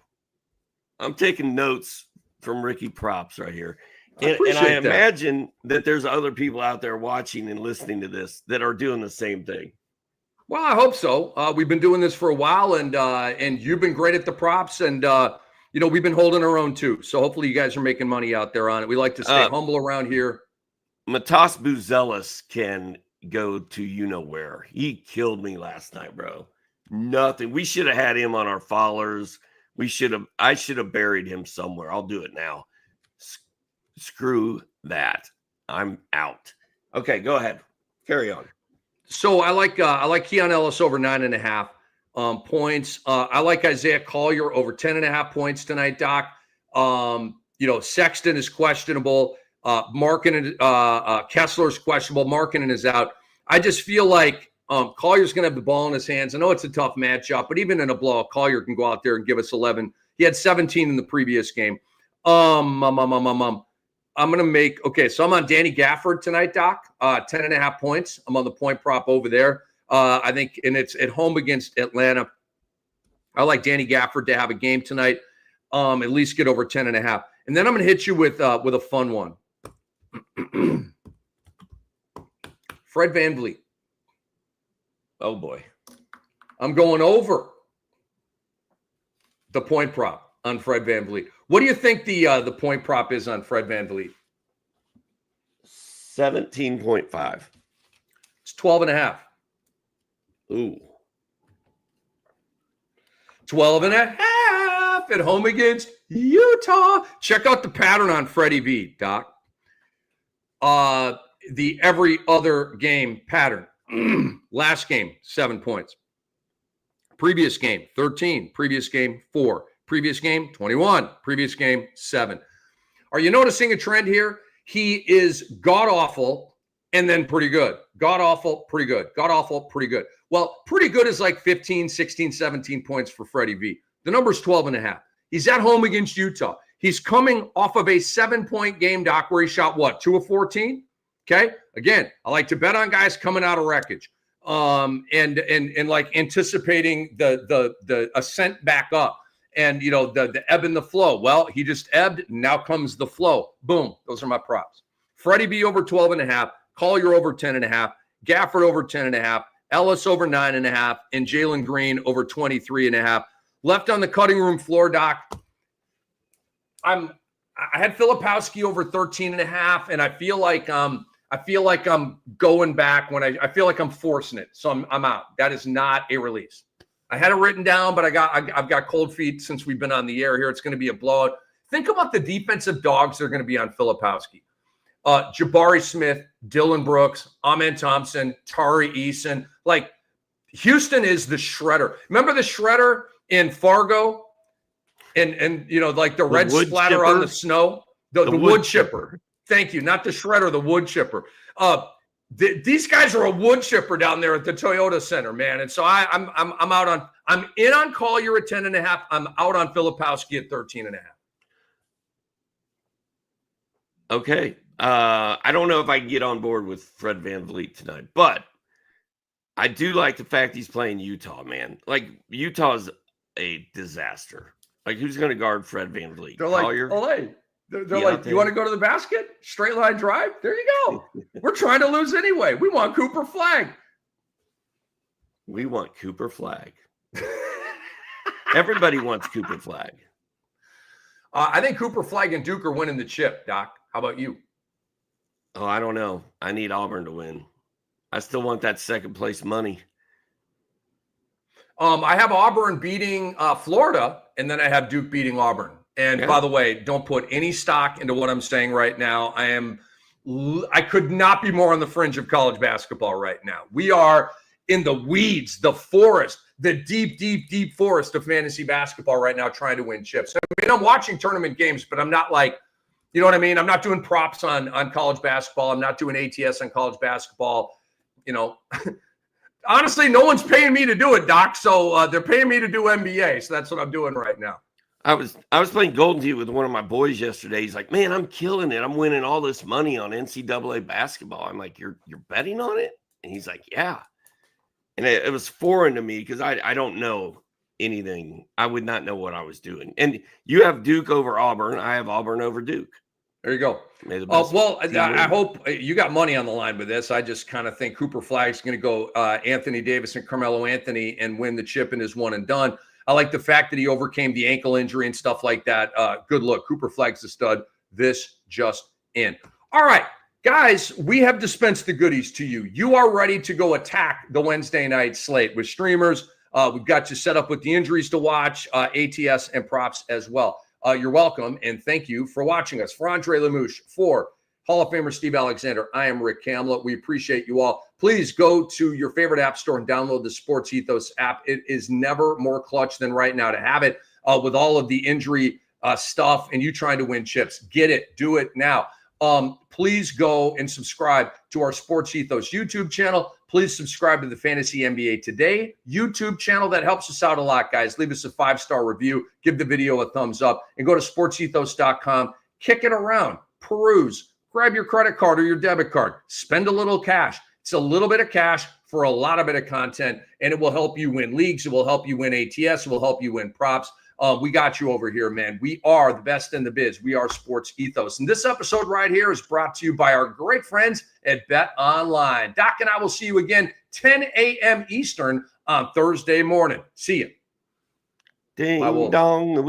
I'm taking notes from Ricky Props right here. And I imagine that there's other people out there watching and listening to this that are doing the same thing. Well, I hope so. We've been doing this for a while, and you've been great at the props, and we've been holding our own too. So hopefully you guys are making money out there on it. We like to stay humble around here. Matas Buzelis can go to where. He killed me last night, bro. Nothing. We should have had him on our followers. I should have buried him somewhere. I'll do it now. Screw that. I'm out. Okay, go ahead. Carry on. So I like Keon Ellis over 9.5 points. I like Isaiah Collier over 10.5 points tonight, Doc. Sexton is questionable. Kessler's questionable. Markkanen is out. I just feel like Collier's going to have the ball in his hands. I know it's a tough matchup, but even in a blowout, Collier can go out there and give us 11. He had 17 in the previous game. I'm going to make – so I'm on Danny Gafford tonight, Doc, 10.5 points. I'm on the point prop over there. I think – and it's at home against Atlanta. I like Danny Gafford to have a game tonight, at least get over 10.5. And then I'm going to hit you with a fun one. Fred VanVleet. Oh, boy. I'm going over the point prop on Fred VanVleet. What do you think the point prop is on Fred VanVleet? 17.5. It's 12.5. Ooh. 12.5 at home against Utah. Check out the pattern on Freddie V, Doc. The every other game pattern. Last game, 7 points. Previous game, 13. Previous game, 4. Previous game, 21. Previous game, 7. Are you noticing a trend here? He is god-awful and then pretty good. God-awful, pretty good. God-awful, pretty good. Well, pretty good is like 15, 16, 17 points for Freddie V. The number's 12.5. He's at home against Utah. He's coming off of a 7-point game, Doc, where he shot what, 2 of 14? Okay. Again, I like to bet on guys coming out of wreckage, and like anticipating the ascent back up, and the ebb and the flow. Well, he just ebbed. Now comes the flow. Boom. Those are my props. Freddie B over 12.5. Collier over 10.5. Gafford over 10.5. Ellis over 9.5, and Jalen Green over 23.5. Left on the cutting room floor, Doc. I had Filipowski over 13.5, and I feel like I'm going back when I feel like I'm forcing it. So I'm out. That is not a release. I had it written down, but I've got cold feet since we've been on the air here. It's going to be a blowout. Think about the defensive dogs that are going to be on Filipowski. Jabari Smith, Dylan Brooks, Amen Thompson, Tari Eason. Like, Houston is the shredder. Remember the shredder in Fargo? and like the The red wood splatter on the chipper? snow, the The wood wood chipper. Thank you, not the shredder, the wood chipper. These guys are a wood chipper down there at the Toyota Center, man. And so I'm out on, I'm in on Collier at 10.5. I'm out on Filipowski at 13.5. Okay. I don't know if I can get on board with Fred VanVleet tonight, but I do like the fact he's playing Utah, man. Like, Utah's a disaster. Like, who's going to guard Fred VanVleet? They're Collier? like, Olay. They're like, Deontay? you want to go to the basket? Straight line drive? There you go. We're trying to lose anyway. We want Cooper Flag. We want Cooper Flag. Everybody wants Cooper Flag. I think Cooper Flag and Duke are winning the chip, Doc. How about you? Oh, I don't know. I need Auburn to win. I still want that second place money. I have Auburn beating Florida, and then I have Duke beating Auburn. And by the way, don't put any stock into what I'm saying right now. I could not be more on the fringe of college basketball right now. We are in the weeds, the forest, the deep, deep, deep forest of fantasy basketball right now, trying to win chips. I mean, I'm watching tournament games, but I'm not like, you know what I mean? I'm not doing props on college basketball. I'm not doing ATS on college basketball. Honestly, no one's paying me to do it, Doc. So they're paying me to do NBA. So that's what I'm doing right now. I was playing Golden Tee with one of my boys yesterday. He's like, man, I'm killing it. I'm winning all this money on NCAA basketball. I'm like, you're betting on it? And he's like, yeah. And it was foreign to me because I don't know anything. I would not know what I was doing. And you have Duke over Auburn. I have Auburn over Duke. There you go. Well, I hope you got money on the line with this. I just kind of think Cooper Flag's going to go Anthony Davis and Carmelo Anthony and win the chip and is one and done. I like the fact that he overcame the ankle injury and stuff like that. Good look. Cooper Flag's a stud. This just in. All right, guys, we have dispensed the goodies to you. You are ready to go attack the Wednesday night slate with streamers. We've got you set up with the injuries to watch, ATS and props as well. You're welcome, and thank you for watching us. For Andre Lamouche, for Hall of Famer Steve Alexander, I am Rick Kamla. We appreciate you all. Please go to your favorite app store and download the Sports Ethos app. It is never more clutch than right now to have it with all of the injury stuff and you trying to win chips. Get it. Do it now. Please go and subscribe to our Sports Ethos YouTube channel. Please subscribe to the Fantasy NBA Today YouTube channel. That helps us out a lot, guys. Leave us a 5-star review. Give the video a thumbs up. And go to sportsethos.com. Kick it around. Peruse. Grab your credit card or your debit card. Spend a little cash. It's a little bit of cash for a lot of bit of content, and it will help you win leagues. It will help you win ATS. It will help you win props. We got you over here, man. We are the best in the biz. We are Sports Ethos. And this episode right here is brought to you by our great friends at Bet Online. Doc and I will see you again 10 a.m. Eastern on Thursday morning. See you. Ding dong.